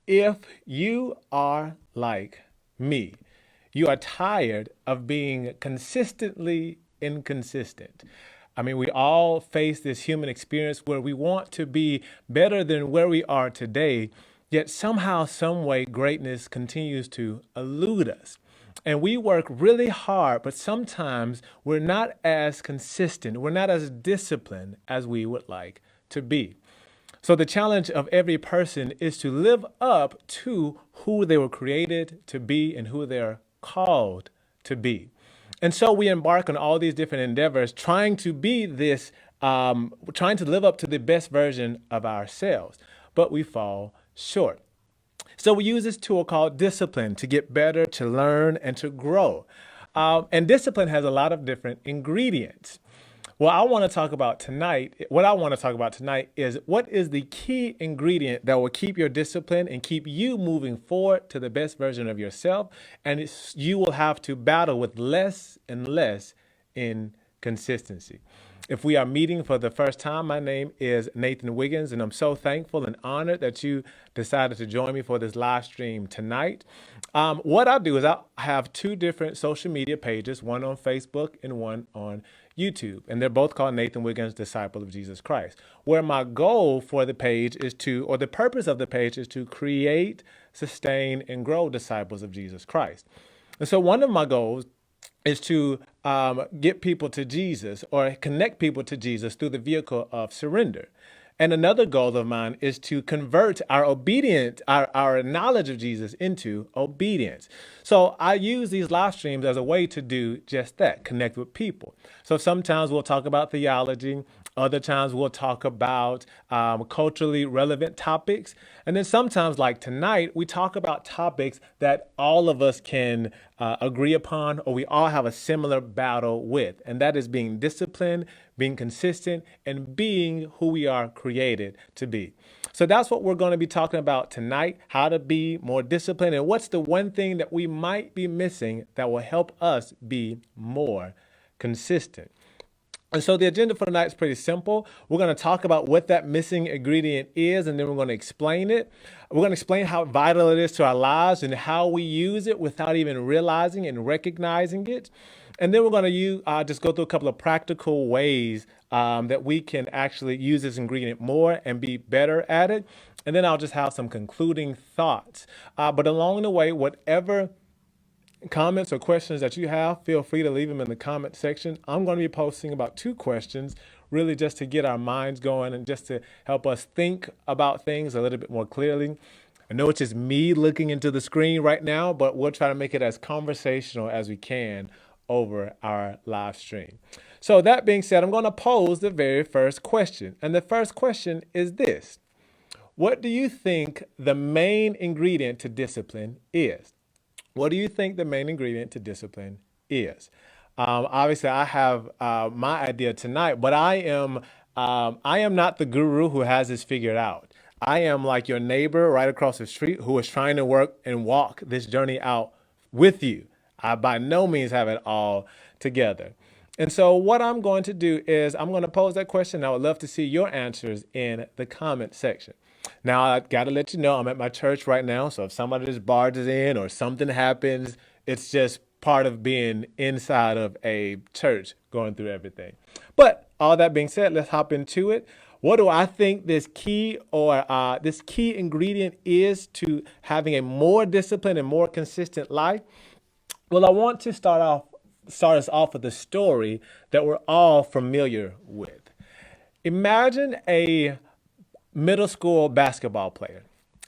If you are like me, you are tired of being consistently inconsistent. I mean, we all face this human experience where we want to be better than where we are today, yet somehow, some way, greatness continues to elude us. And we work really hard, but sometimes we're not as consistent, we're not as disciplined as we would like to be. So the challenge of every person is to live up to who they were created to be and who they're called to be. And so we embark on all these different endeavors, trying to be this, trying to live up to the best version of ourselves, but we fall short. So we use this tool called discipline to get better, to learn, and to grow. And discipline has a lot of different ingredients. What I want to talk about tonight is what is the key ingredient that will keep your discipline and keep you moving forward to the best version of yourself. And you will have to battle with less and less inconsistency. If we are meeting for the first time, my name is Nathan Wiggins, and I'm so thankful and honored that you decided to join me for this live stream tonight. What I'll do is I'll have two different social media pages, one on Facebook and one on YouTube, and they're both called Nathan Wiggins, Disciple of Jesus Christ, where my goal for the page is to, or the purpose of the page is to create, sustain, and grow disciples of Jesus Christ. And so one of my goals is to get people to Jesus or connect people to Jesus through the vehicle of surrender. And another goal of mine is to convert our knowledge of Jesus into obedience. So I use these live streams as a way to do just that, connect with people. So sometimes we'll talk about theology. Other times we'll talk about culturally relevant topics. And then sometimes, like tonight, we talk about topics that all of us can agree upon or we all have a similar battle with. And that is being disciplined, being consistent, and being who we are created to be. So that's what we're going to be talking about tonight, how to be more disciplined and what's the one thing that we might be missing that will help us be more consistent. And so the agenda for tonight is pretty simple. We're going to talk about what that missing ingredient is, and then we're going to explain it. We're going to explain how vital it is to our lives and how we use it without even realizing and recognizing it. And then we're going to just go through a couple of practical ways that we can actually use this ingredient more and be better at it. And then I'll just have some concluding thoughts. But along the way, whatever comments or questions that you have, feel free to leave them in the comment section. I'm going to be posting about 2 questions, really just to get our minds going and just to help us think about things a little bit more clearly. I know it's just me looking into the screen right now, but we'll try to make it as conversational as we can over our live stream. So that being said, I'm going to pose the very first question. And the first question is this: what do you think the main ingredient to discipline is? What do you think the main ingredient to discipline is? Obviously, I have my idea tonight, but I am not the guru who has this figured out. I am like your neighbor right across the street who is trying to work and walk this journey out with you. I by no means have it all together. And so what I'm going to do is I'm going to pose that question. I would love to see your answers in the comment section. Now, I got to let you know I'm at my church right now. So if somebody just barges in or something happens, it's just part of being inside of a church going through everything. But all that being said, let's hop into it. What do I think this key ingredient is to having a more disciplined and more consistent life? Well, I want to start us off with a story that we're all familiar with. Imagine a middle school basketball player.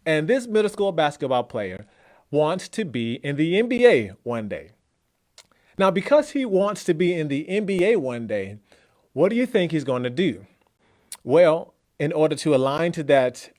And this middle school basketball player wants to be in the NBA one day. Now, because he wants to be in the NBA one day, what do you think he's going to do? Well, in order to align to that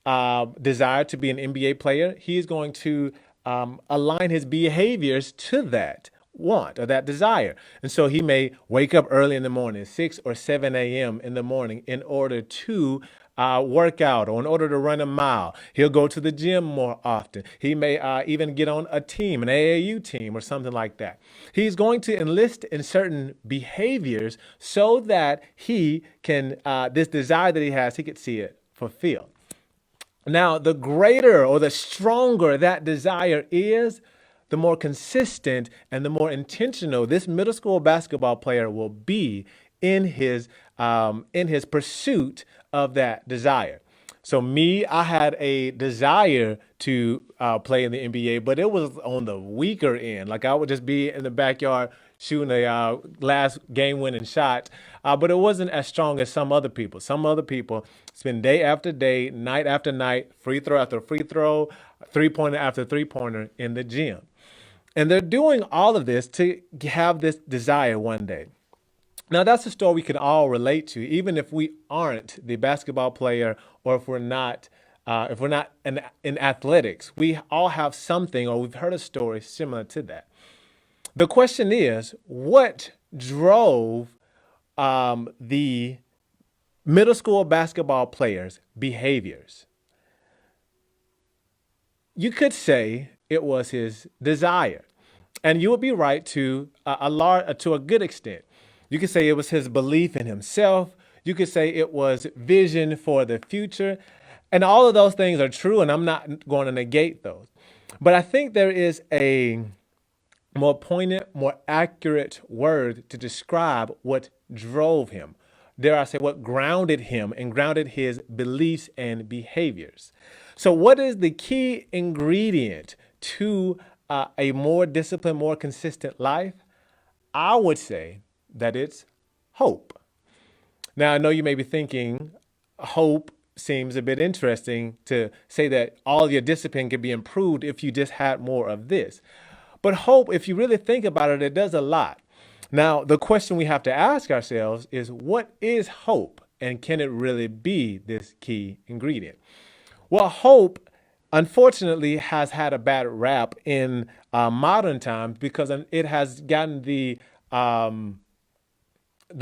desire to be an NBA player, he's going to align his behaviors to that want or that desire. And so he may wake up early in the morning, 6 or 7 a.m. in the morning, in order to work out or in order to run a mile. He'll go to the gym more often. He may even get on a team, an AAU team or something like that. He's going to enlist in certain behaviors so that he can, this desire that he has, he could see it fulfilled. Now, the greater or the stronger that desire is, the more consistent and the more intentional this middle school basketball player will be in his pursuit of that desire. So me, I had a desire to play in the NBA, but it was on the weaker end. Like I would just be in the backyard shooting a last game-winning shot, but it wasn't as strong as some other people. Some other people spend day after day, night after night, free throw after free throw, three-pointer after three-pointer in the gym. And they're doing all of this to have this desire one day. Now, that's a story we can all relate to, even if we aren't the basketball player or if we're not in athletics. We all have something, or we've heard a story similar to that. The question is, what drove the middle school basketball players' behaviors? You could say it was his desire, and you would be right to to a good extent. You could say it was his belief in himself. You could say it was vision for the future, and all of those things are true. And I'm not going to negate those, but I think there is a more poignant, more accurate word to describe what drove him. Dare I say, what grounded him and grounded his beliefs and behaviors. So, what is the key ingredient to a more disciplined, more consistent life? I would say that it's hope. Now, I know you may be thinking, hope seems a bit interesting to say that all your discipline could be improved if you just had more of this. But hope, if you really think about it, it does a lot. Now, the question we have to ask ourselves is, what is hope? And can it really be this key ingredient? Well, hope, unfortunately, has had a bad rap in modern times because it has gotten the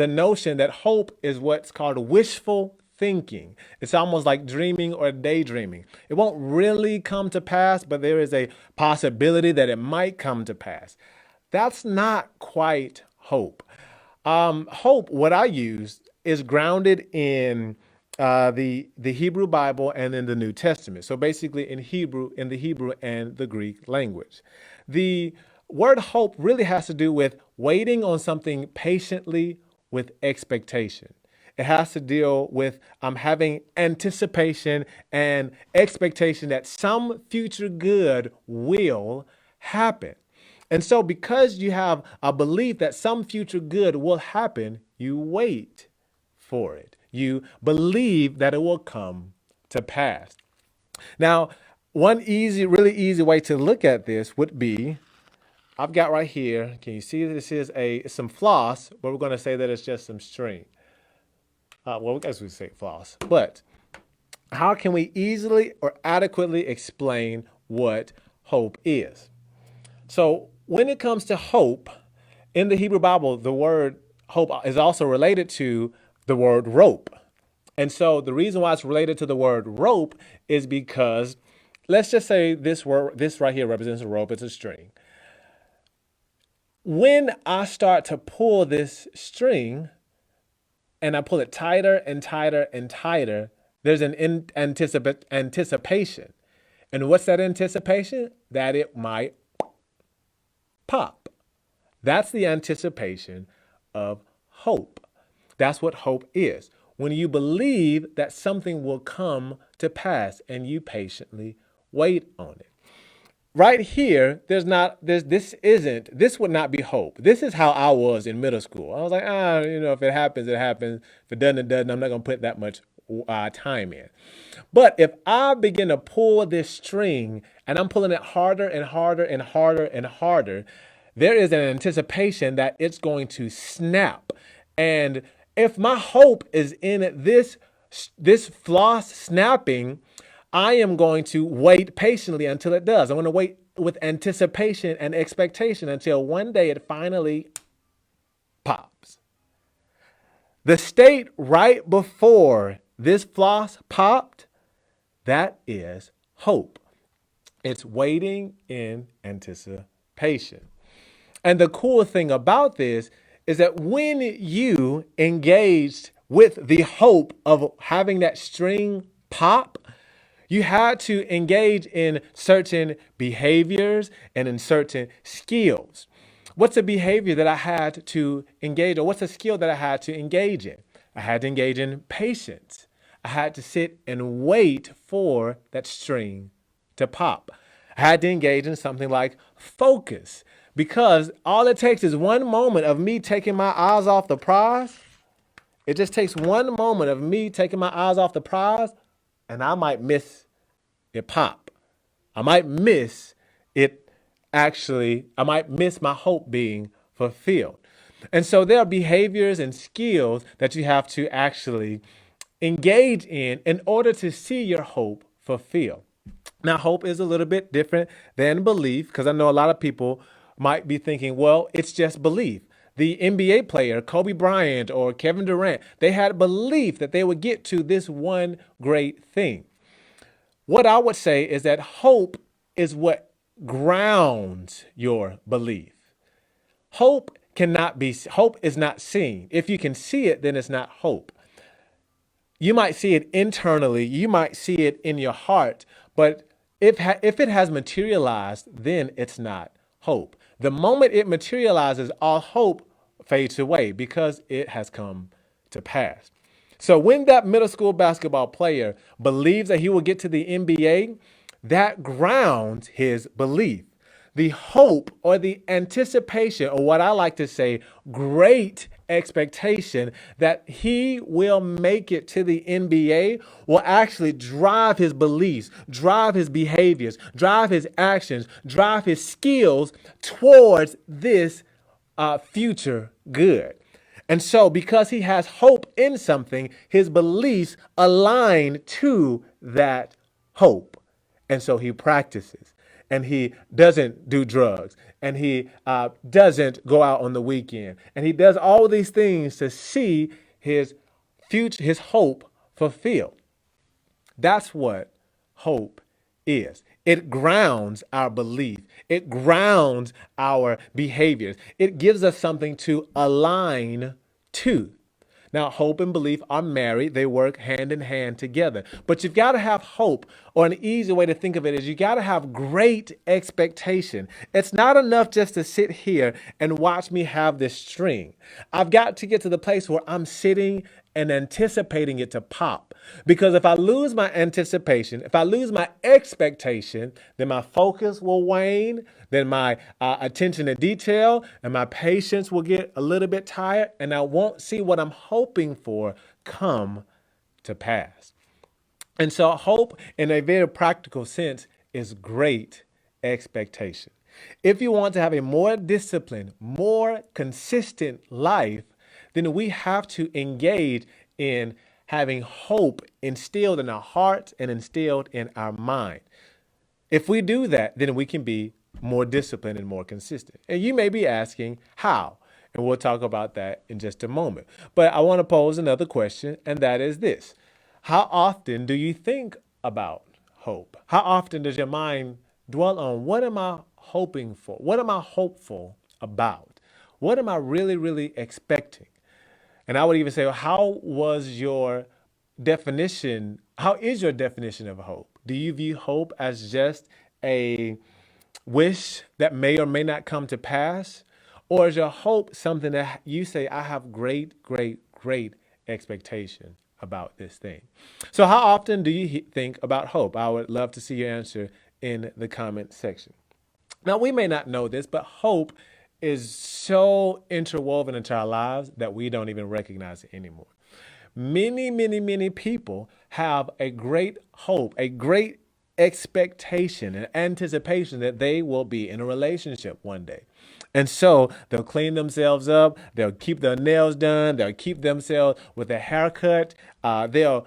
notion that hope is what's called wishful thinking. It's almost like dreaming or daydreaming. It won't really come to pass, but there is a possibility that it might come to pass. That's not quite hope. Hope, what I use, is grounded in the Hebrew Bible and in the New Testament. So basically, in the Hebrew and the Greek language, the word hope really has to do with waiting on something patiently with expectation. It has to deal with having anticipation and expectation that some future good will happen. And so, because you have a belief that some future good will happen, you wait for it. You believe that it will come to pass. Now, one really easy way to look at this would be, I've got right here, can you see this is some floss, but we're going to say that it's just some string. Well, I guess we say floss, but how can we easily or adequately explain what hope is? So when it comes to hope, in the Hebrew Bible, the word hope is also related to the word rope. And so the reason why it's related to the word rope is because, let's just say this right here represents a rope, it's a string. When I start to pull this string and I pull it tighter and tighter and tighter, there's an anticipation. And what's that anticipation? That it might pop. That's the anticipation of hope. That's what hope is. When you believe that something will come to pass and you patiently wait on it. Right here, this would not be hope. This is how I was in middle school. I was like, if it happens, it happens. If it doesn't, it doesn't. I'm not going to put that much time in. But if I begin to pull this string and I'm pulling it harder and harder and harder and harder, there is an anticipation that it's going to snap. And if my hope is in this floss snapping, I am going to wait patiently until it does. I'm going to wait with anticipation and expectation until one day it finally pops. The state right before this floss popped, that is hope. It's waiting in anticipation. And the cool thing about this is that when you engaged with the hope of having that string pop, You had to engage in certain behaviors and in certain skills. What's a behavior that I had to engage, or what's a skill that I had to engage in? I had to engage in patience. I had to sit and wait for that string to pop. I had to engage in something like focus, because all it takes is one moment of me taking my eyes off the prize. It just takes one moment of me taking my eyes off the prize, and I might miss it pop. I might miss it I might miss my hope being fulfilled. And so there are behaviors and skills that you have to actually engage in order to see your hope fulfilled. Now, hope is a little bit different than belief, because I know a lot of people might be thinking, well, it's just belief. The NBA player, Kobe Bryant or Kevin Durant, they had belief that they would get to this one great thing. What I would say is that hope is what grounds your belief. Hope is not seen. If you can see it, then it's not hope. You might see it internally, you might see it in your heart, but if it has materialized, then it's not hope. The moment it materializes, all hope fades away because it has come to pass. So when that middle school basketball player believes that he will get to the NBA, that grounds his belief. The hope or the anticipation, or what I like to say, great expectation that he will make it to the NBA will actually drive his beliefs, drive his behaviors, drive his actions, drive his skills towards this future good. And so, because he has hope in something, his beliefs align to that hope. And so he practices, and he doesn't do drugs, and he doesn't go out on the weekend, and he does all these things to see his future, his hope fulfilled. That's what hope is. It grounds our belief. It grounds our behaviors. It gives us something to align to. Now, hope and belief are married. They work hand in hand together. But you've got to have hope, or an easy way to think of it is you got to have great expectation. It's not enough just to sit here and watch me have this string. I've got to get to the place where I'm sitting and anticipating it to pop. Because if I lose my anticipation, if I lose my expectation, then my focus will wane, then my attention to detail and my patience will get a little bit tired, and I won't see what I'm hoping for come to pass. And so hope, in a very practical sense, is great expectation. If you want to have a more disciplined, more consistent life, then we have to engage in having hope instilled in our hearts and instilled in our mind. If we do that, then we can be more disciplined and more consistent. And you may be asking, how? And we'll talk about that in just a moment. But I want to pose another question, and that is this. How often do you think about hope? How often does your mind dwell on, what am I hoping for? What am I hopeful about? What am I really, really expecting? And I would even say, how is your definition of hope? Do you view hope as just a wish that may or may not come to pass? Or is your hope something that you say, I have great, great, great expectation about this thing? So how often do you think about hope? I would love to see your answer in the comment section. Now, we may not know this, but hope is so interwoven into our lives that we don't even recognize it anymore. Many, many, many people have a great hope, a great expectation and anticipation that they will be in a relationship one day. And so they'll clean themselves up. They'll keep their nails done. They'll keep themselves with a haircut. They'll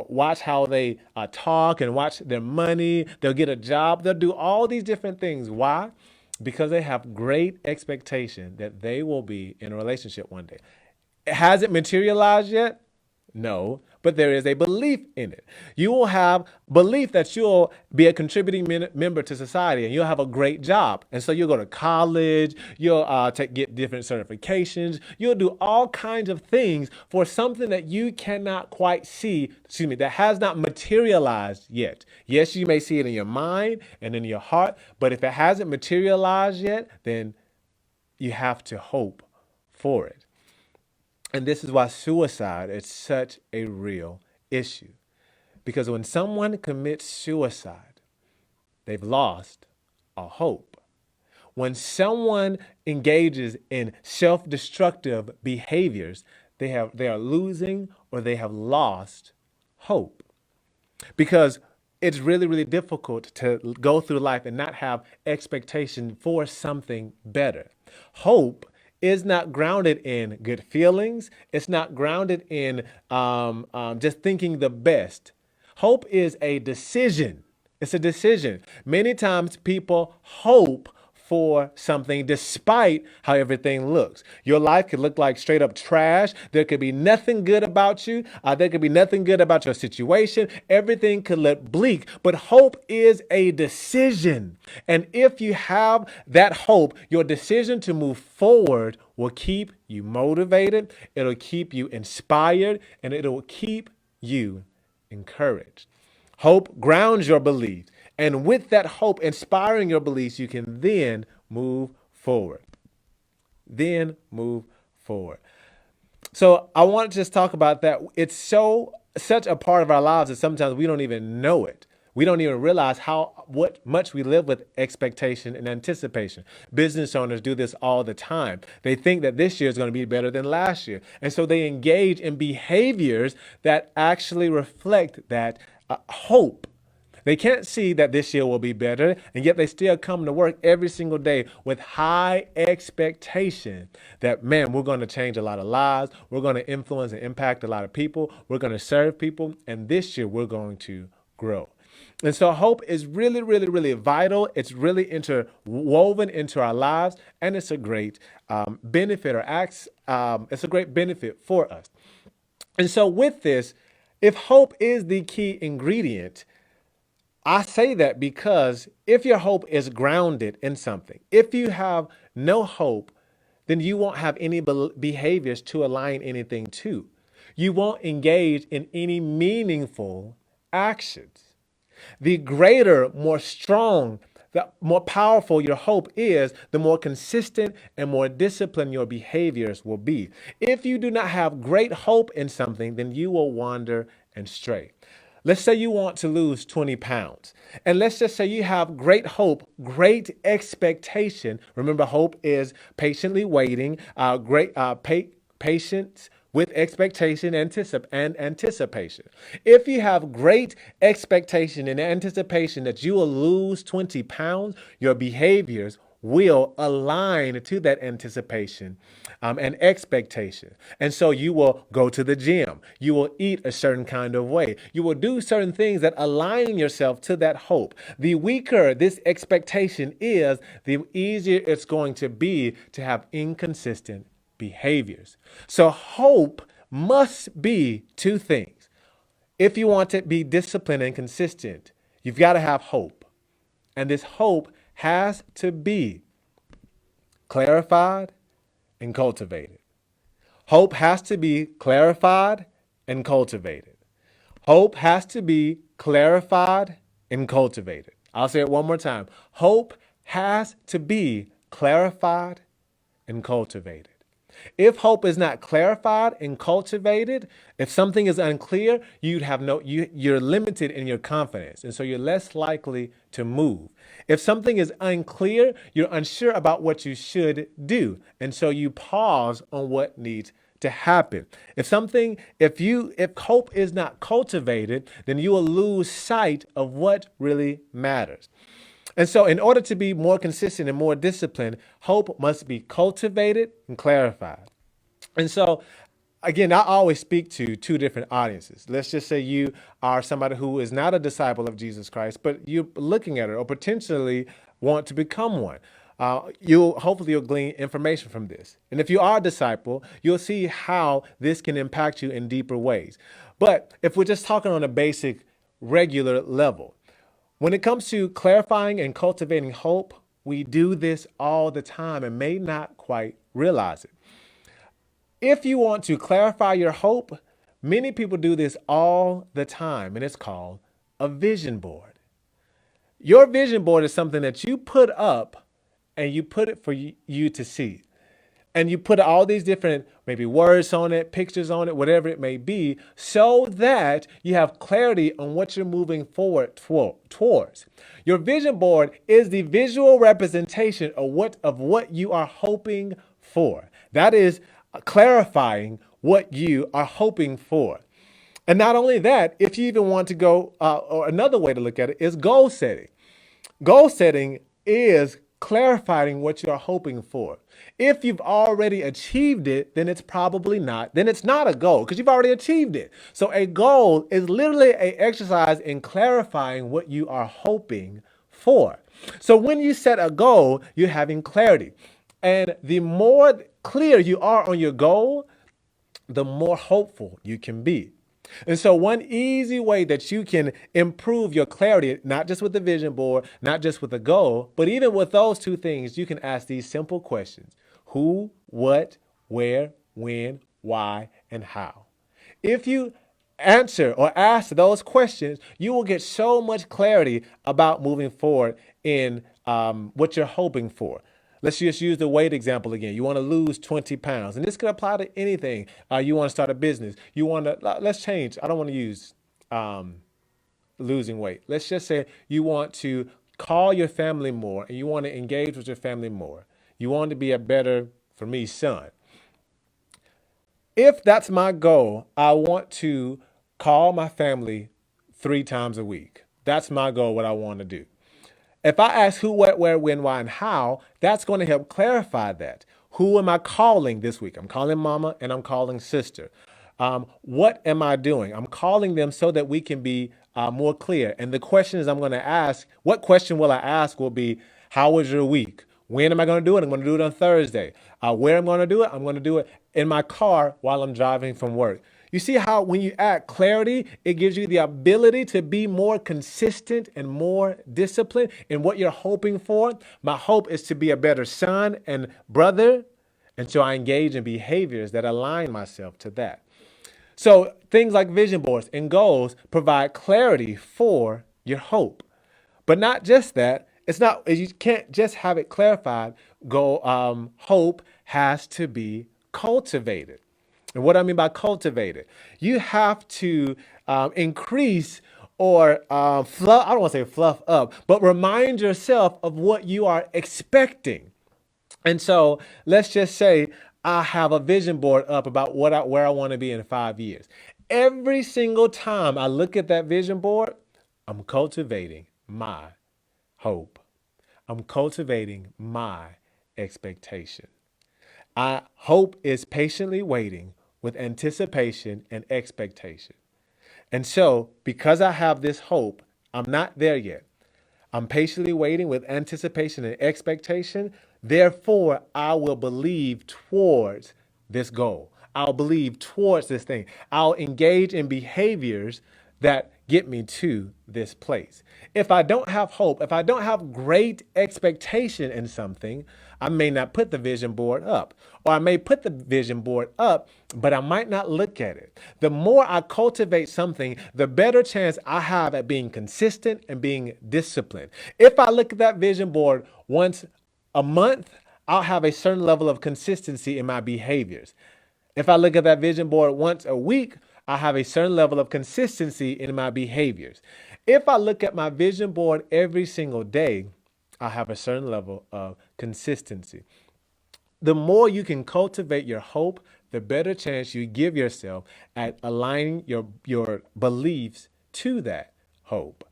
watch how they talk and watch their money. They'll get a job. They'll do all these different things. Why? Because they have great expectation that they will be in a relationship one day. Has it materialized yet? No, but there is a belief in it. You will have belief that you'll be a contributing member to society and you'll have a great job. And so you'll go to college, you'll get different certifications, you'll do all kinds of things for something that you cannot quite see, that has not materialized yet. Yes, you may see it in your mind and in your heart, but if it hasn't materialized yet, then you have to hope for it. And this is why suicide is such a real issue. Because when someone commits suicide, they've lost all hope. When someone engages in self-destructive behaviors, they are losing or they have lost hope. Because it's really, really difficult to go through life and not have expectation for something better. Hope is not grounded in good feelings. It's not grounded in just thinking the best. Hope is a decision. It's a decision. Many times people hope for something despite how everything looks. Your life could look like straight up trash. There could be nothing good about you. There could be nothing good about your situation. Everything could look bleak, but hope is a decision. And if you have that hope, your decision to move forward will keep you motivated. It'll keep you inspired, and it'll keep you encouraged. Hope grounds your beliefs. And with that hope inspiring your beliefs, you can then move forward. So I want to just talk about that. It's such a part of our lives that sometimes we don't even know it. We don't even realize what much we live with expectation and anticipation. Business owners do this all the time. They think that this year is going to be better than last year. And so they engage in behaviors that actually reflect that hope. They can't see that this year will be better, and yet they still come to work every single day with high expectation that, man, we're going to change a lot of lives. We're going to influence and impact a lot of people. We're going to serve people, and this year we're going to grow. And so hope is really, really, really vital. It's really interwoven into our lives, and it's a great benefit it's a great benefit for us. And so with this, if hope is the key ingredient, I say that because if your hope is grounded in something, if you have no hope, then you won't have any behaviors to align anything to. You won't engage in any meaningful actions. The greater, more strong, the more powerful your hope is, the more consistent and more disciplined your behaviors will be. If you do not have great hope in something, then you will wander and stray. Let's say you want to lose 20 pounds. And let's just say you have great hope, great expectation. Remember, hope is patiently waiting, patience with expectation and anticipation. If you have great expectation and anticipation that you will lose 20 pounds, your behaviors will align to that anticipation and expectation. And so you will go to the gym. You will eat a certain kind of way. You will do certain things that align yourself to that hope. The weaker this expectation is, the easier it's going to be to have inconsistent behaviors. So hope must be two things. If you want to be disciplined and consistent, you've got to have hope. And this hope has to be clarified and cultivated. Hope has to be clarified and cultivated. Hope has to be clarified and cultivated. I'll say it one more time. Hope has to be clarified and cultivated. If hope is not clarified and cultivated, if something is unclear, you're limited in your confidence, and so you're less likely to move. If something is unclear, you're unsure about what you should do, and so you pause on what needs to happen. If hope is not cultivated, then you will lose sight of what really matters. And so in order to be more consistent and more disciplined, hope must be cultivated and clarified. And so, again, I always speak to two different audiences. Let's just say you are somebody who is not a disciple of Jesus Christ, but you're looking at it or potentially want to become one. You'll glean information from this. And if you are a disciple, you'll see how this can impact you in deeper ways. But if we're just talking on a basic, regular level, when it comes to clarifying and cultivating hope, we do this all the time and may not quite realize it. If you want to clarify your hope, many people do this all the time, and it's called a vision board. Your vision board is something that you put up and you put it for you to see. And you put all these different maybe words on it, pictures on it, whatever it may be, so that you have clarity on what you're moving forward towards. Your vision board is the visual representation of what you are hoping for. That is clarifying what you are hoping for. And not only that, if you even want to go, or another way to look at it is goal setting. Goal setting is clarifying what you are hoping for. If you've already achieved it, then it's probably not. Then it's not a goal because you've already achieved it. So a goal is literally an exercise in clarifying what you are hoping for. So when you set a goal, you're having clarity. And the more clear you are on your goal, the more hopeful you can be. And so one easy way that you can improve your clarity, not just with the vision board, not just with the goal, but even with those two things, you can ask these simple questions: who, what, where, when, why, and how. If you answer or ask those questions, you will get so much clarity about moving forward in what you're hoping for. Let's just use the weight example again. You want to lose 20 pounds, and this could apply to anything. You want to start a business. You want to, let's change. I don't want to use losing weight. Let's just say you want to call your family more and you want to engage with your family more. You want to be a better, for me, son. If that's my goal, I want to call my family 3 times a week. That's my goal, what I want to do. If I ask who, what, where, when, why, and how, that's going to help clarify that. Who am I calling this week? I'm calling mama and I'm calling sister. What am I doing? I'm calling them so that we can be more clear. And the questions I'm going to ask, what question will I ask will be, how was your week? When am I going to do it? I'm going to do it on Thursday. Where I'm going to do it? I'm going to do it in my car while I'm driving from work. You see how when you add clarity, it gives you the ability to be more consistent and more disciplined in what you're hoping for. My hope is to be a better son and brother, and so I engage in behaviors that align myself to that. So things like vision boards and goals provide clarity for your hope. But not just that, it's not, you can't just have it clarified. Hope has to be cultivated. And what I mean by cultivated, you have to increase or fluff, I don't want to say fluff up, but remind yourself of what you are expecting. And so let's just say I have a vision board up about where I want to be in 5 years. Every single time I look at that vision board, I'm cultivating my hope. I'm cultivating my expectation. Hope is patiently waiting with anticipation and expectation. And so, because I have this hope, I'm not there yet. I'm patiently waiting with anticipation and expectation. Therefore, I will believe towards this goal. I'll believe towards this thing. I'll engage in behaviors that get me to this place. If I don't have hope, if I don't have great expectation in something, I may not put the vision board up. Or I may put the vision board up, but I might not look at it. The more I cultivate something, the better chance I have at being consistent and being disciplined. If I look at that vision board once a month, I'll have a certain level of consistency in my behaviors. If I look at that vision board once a week, I have a certain level of consistency in my behaviors. If I look at my vision board every single day, I have a certain level of consistency. The more you can cultivate your hope, the better chance you give yourself at aligning your beliefs to that hope.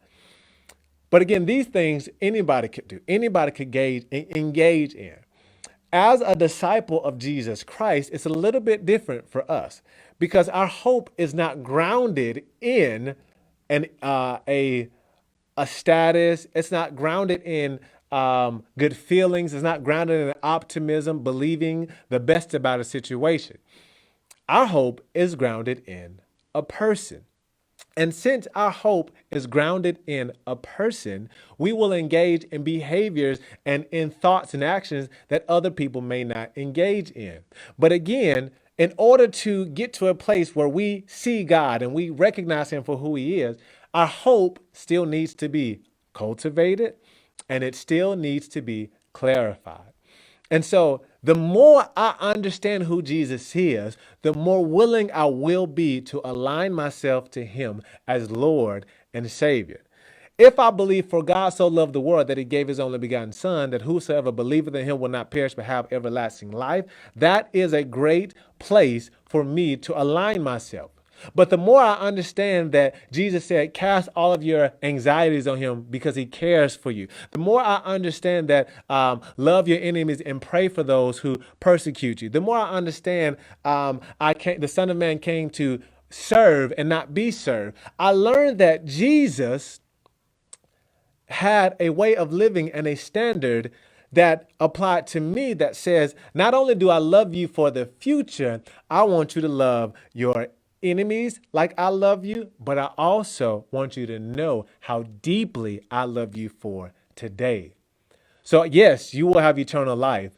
But again, these things anybody could do. Anybody could engage in. As a disciple of Jesus Christ, it's a little bit different for us because our hope is not grounded in a a status. It's not grounded in good feelings. It's not grounded in optimism, believing the best about a situation. Our hope is grounded in a person. And since our hope is grounded in a person, we will engage in behaviors and in thoughts and actions that other people may not engage in. But again, in order to get to a place where we see God and we recognize Him for who He is, our hope still needs to be cultivated and it still needs to be clarified. And so the more I understand who Jesus is, the more willing I will be to align myself to Him as Lord and Savior. If I believe, for God so loved the world that He gave His only begotten Son, that whosoever believeth in Him will not perish but have everlasting life, that is a great place for me to align myself. But the more I understand that Jesus said, cast all of your anxieties on Him because He cares for you. The more I understand that love your enemies and pray for those who persecute you. The more I understand the Son of Man came to serve and not be served. I learned that Jesus had a way of living and a standard that applied to me that says, not only do I love you for the future, I want you to love your enemies like I love you, but I also want you to know how deeply I love you for today. So yes, you will have eternal life,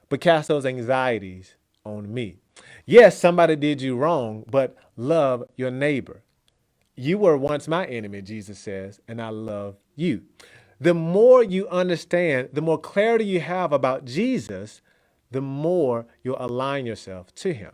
but cast those anxieties on me. Yes, somebody did you wrong, but love your neighbor. You were once my enemy, Jesus says, and I love you. The more you understand, the more clarity you have about Jesus, the more you'll align yourself to Him.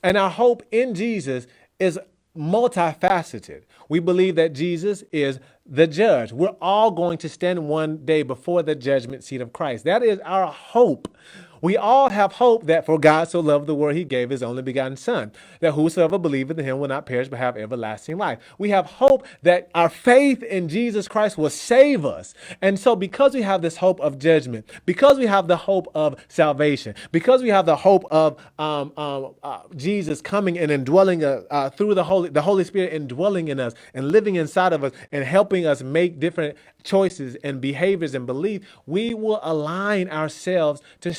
And our hope in Jesus is multifaceted. We believe that Jesus is the judge. We're all going to stand one day before the judgment seat of Christ. That is our hope. We all have hope that for God so loved the world, He gave His only begotten Son, that whosoever believeth in Him will not perish but have everlasting life. We have hope that our faith in Jesus Christ will save us. And so because we have this hope of judgment, because we have the hope of salvation, because we have the hope of Jesus coming and indwelling through the Holy Spirit indwelling in us and living inside of us and helping us make different choices and behaviors and belief, we will align ourselves to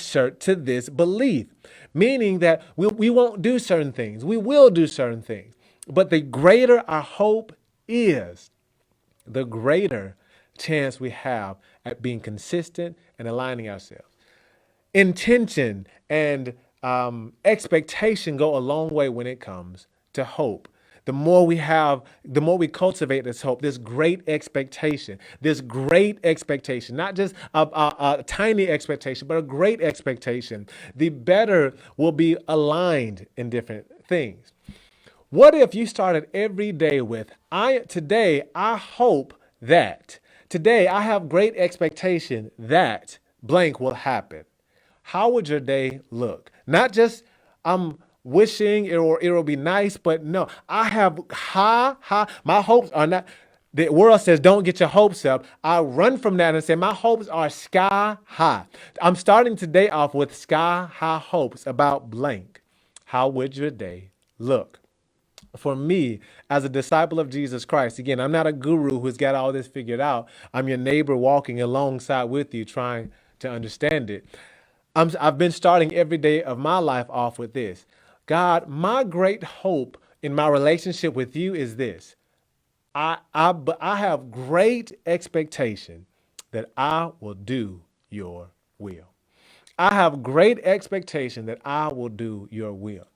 this belief, meaning that we won't do certain things. We will do certain things. But the greater our hope is, the greater chance we have at being consistent and aligning ourselves. Intention and expectation go a long way when it comes to hope. The more we cultivate this hope, this great expectation, not just a tiny expectation, but a great expectation, the better we'll be aligned in different things. What if you started every day with, today I hope that, today I have great expectation that blank will happen. How would your day look? Not just I'm wishing it'll be nice, but no, I have my hopes are not, the world says don't get your hopes up. I run from that and say my hopes are sky high. I'm starting today off with sky high hopes about blank. How would your day look? For me, as a disciple of Jesus Christ, again, I'm not a guru who's got all this figured out. I'm your neighbor walking alongside with you, trying to understand it. I've been starting every day of my life off with this. God, my great hope in my relationship with you is this. I have great expectation that I will do your will. I have great expectation that I will do your will.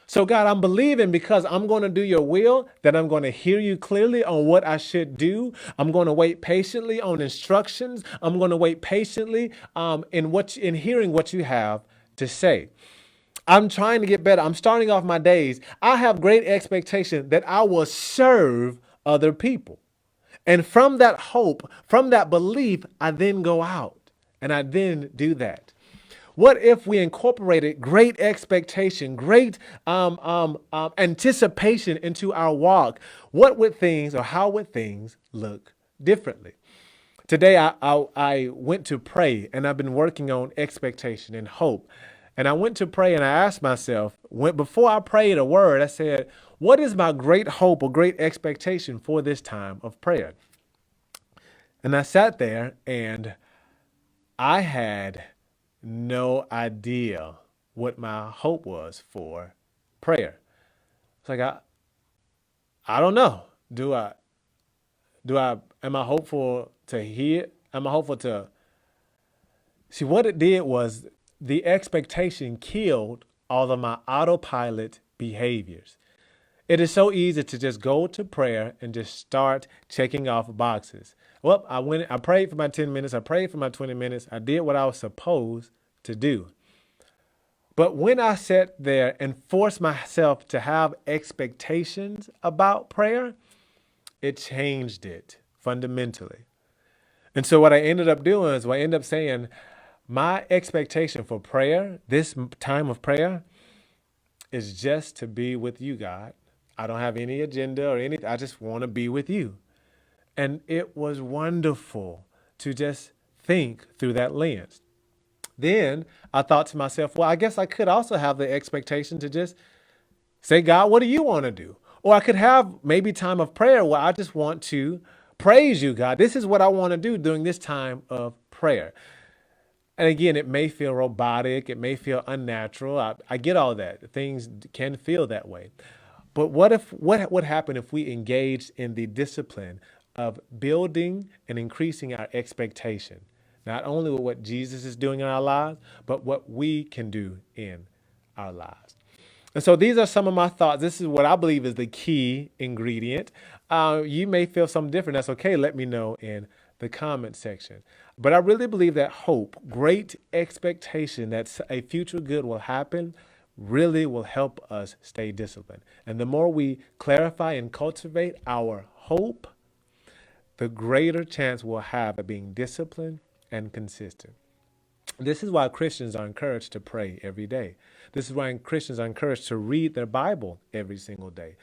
So God, I'm believing because I'm going to do your will, that I'm going to hear you clearly on what I should do. I'm going to wait patiently on instructions. I'm going to wait patiently in hearing what you have to say. I'm trying to get better. I'm starting off my days. I have great expectation that I will serve other people. And from that hope, from that belief, I then go out and I then do that. What if we incorporated great expectation, great anticipation into our walk? How would things look differently? Today, I went to pray, and I've been working on expectation and hope. And I went to pray, and I asked myself, before I prayed a word, I said, what is my great hope or great expectation for this time of prayer? And I sat there and I had no idea what my hope was for prayer. It's like I don't know. Am I hopeful to hear? Am I hopeful to see what it did was the expectation killed all of my autopilot behaviors. It is so easy to just go to prayer and just start checking off boxes. Well, I prayed for my 10 minutes, I prayed for my 20 minutes, I did what I was supposed to do. But when I sat there and forced myself to have expectations about prayer, it changed it fundamentally. And so what I ended up doing is I ended up saying, my expectation for prayer, this time of prayer, is just to be with you, God. I don't have any agenda or anything. I just want to be with you. And it was wonderful to just think through that lens. Then I thought to myself, well, I guess I could also have the expectation to just say, God, what do you want to do? Or I could have maybe time of prayer where I just want to praise you, God. This is what I want to do during this time of prayer. And again, it may feel robotic, it may feel unnatural. I get all that. Things can feel that way. But what would happen if we engaged in the discipline of building and increasing our expectation, not only with what Jesus is doing in our lives, but what we can do in our lives? And so these are some of my thoughts. This is what I believe is the key ingredient. You may feel something different. That's okay. Let me know in the comment section. But I really believe that hope, great expectation that a future good will happen, really will help us stay disciplined. And the more we clarify and cultivate our hope, the greater chance we'll have of being disciplined and consistent. This is why Christians are encouraged to pray every day. This is why Christians are encouraged to read their Bible every single day.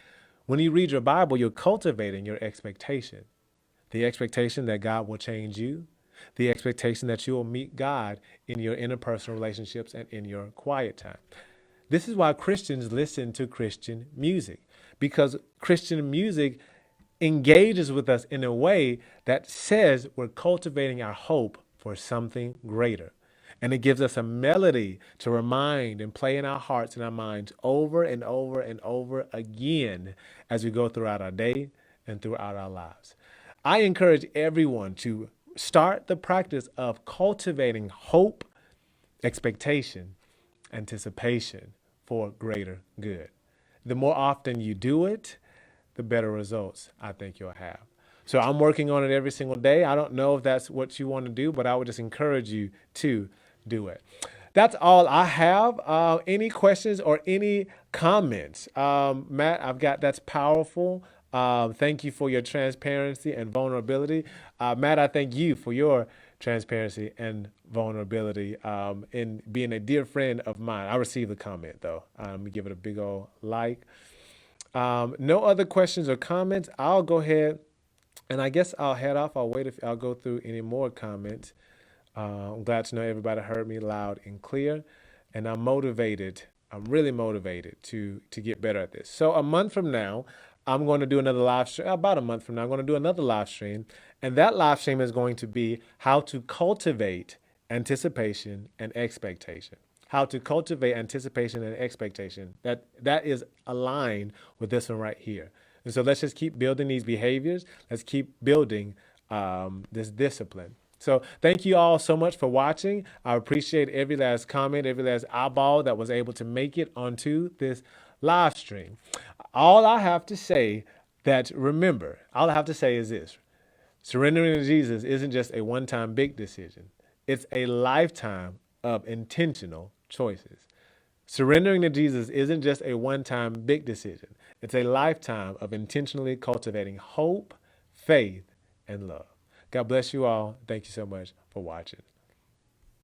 When you read your Bible, you're cultivating your expectation. The expectation that God will change you, the expectation that you will meet God in your interpersonal relationships and in your quiet time. This is why Christians listen to Christian music, because Christian music engages with us in a way that says we're cultivating our hope for something greater. And it gives us a melody to remind and play in our hearts and our minds over and over and over again as we go throughout our day and throughout our lives. I encourage everyone to start the practice of cultivating hope, expectation, anticipation for greater good. The more often you do it, the better results I think you'll have. So I'm working on it every single day. I don't know if that's what you want to do, but I would just encourage you to do it. That's all I have. Any questions or any comments? Matt, that's powerful. Thank you for your transparency and vulnerability. Matt, I thank you for your transparency and vulnerability in being a dear friend of mine. I received the comment, though. Let me give it a big old like. No other questions or comments. I'll go ahead and I guess I'll head off. I'll wait if I'll go through any more comments. I'm glad to know everybody heard me loud and clear, and I'm motivated. I'm really motivated to get better at this. So a month from now, I'm going to do another live stream. About a month from now, I'm going to do another live stream, and that live stream is going to be how to cultivate anticipation and expectation. How to cultivate anticipation and expectation. That is aligned with this one right here. And so let's just keep building these behaviors. Let's keep building this discipline. So thank you all so much for watching. I appreciate every last comment, every last eyeball that was able to make it onto this live stream. All I have to say is this. Surrendering to Jesus isn't just a one-time big decision. It's a lifetime of intentional choices. Surrendering to Jesus isn't just a one-time big decision. It's a lifetime of intentionally cultivating hope, faith, and love. God bless you all. Thank you so much for watching.